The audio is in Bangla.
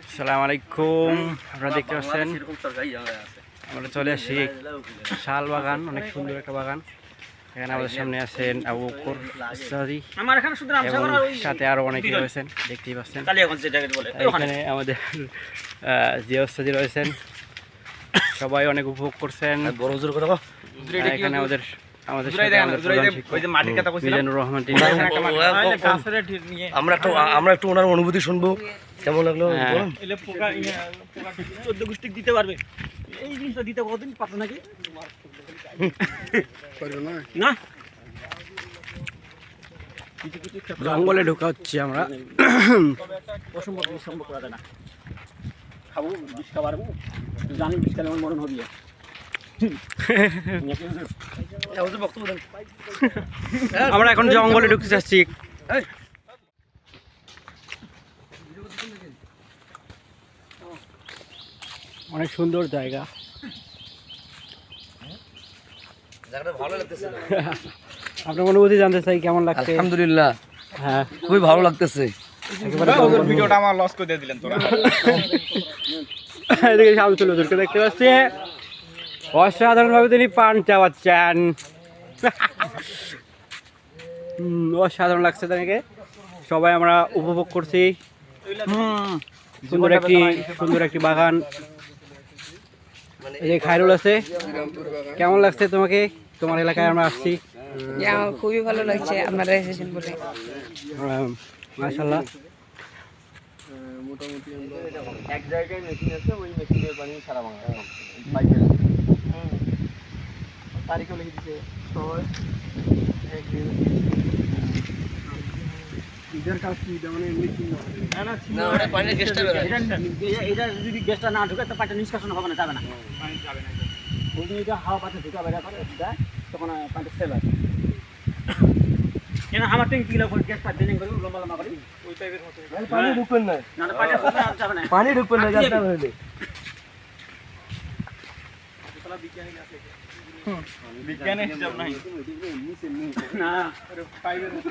আসসালামু আলাইকুম। আপনারা দেখতে পাচ্ছেন আমরা চলে আসি শাল বাগান, অনেক সুন্দর একটা বাগান। এখানে আমাদের সামনে আছেন আবু বকর ইসলামী এবং সাথে আরো অনেকে রয়েছেন, দেখতেই পাচ্ছেন। এখানে আমাদের জিয়া ওস্তাদি রয়েছেন, সবাই অনেক উপভোগ করছেন। এখানে আমাদের আমরা একটু ওনার অনুভূতি শুনবো, কেমন লাগলো দিতে পারবে এই জিনিসটা দিতে কতদিন পাতা নাকি না জঙ্গলে ঢোকা হচ্ছে আমরা। অসম্ভব করা যায় না। খাবো বিষ খাবার জানি বিষ খেলে আমার মরণ হবে। আমরা এখন জঙ্গলে ঢুকতে যাচ্ছি। অনেক সুন্দর জায়গা, ভালো লাগতেছে। আপনার অনুভূতি জানতে চাই, কেমন লাগছে? আলহামদুলিল্লাহ, হ্যাঁ খুবই ভালো লাগতেছে। ভিডিওটা আমার লস করে দিয়ে দিলেন তোরা। এদিকে শামসুল হুজুরকে দেখতে পাচ্ছি, অসাধারণভাবে তিনি পান চাওয়াচ্ছেন। অসাধারণ লাগছে তাকে, সবাই আমরা উপভোগ করছি। সুন্দর একটি বাগান। এই যে খায়রুল আছে, কেমন লাগছে তোমাকে? তোমার এলাকায় আমরা আসছি। খুবই ভালো লাগছে আপনারা এসেছেন বলে। মাশাআল্লাহ। মোটামুটি এক জায়গায় মেশিন আছে, ওই মেশিনের পানি সারা বাংলা পাইপের তারিখও লিখে দিচ্ছে 6/1 ঈদের কাজ কি মানে মেশিন না ওটা পানির গ্যাসটা এটা যদি গ্যাসটা না ঢুকে তো পানিটা নিষ্কাশন হবে না, যাবে না, পানি যাবে না। ওই যে এটা হাওয়া পাতে ঢুকা বের করে দেয়, তখন পানিটা সেল হয়। কেন আমার ট্যাঙ্কি গুলো গ্যাস পাইপ ড্রেনিং করে লম্বা লম্বা করে ওই পাইপের মতো পানি ঢুকবে না, না পানি যাবে না, পানি ঢুকবে না, যাবে না হইলে তোলা বিজ্ঞানী আছে। বিজ্ঞানী হিসাব নাই না পাইপের মতো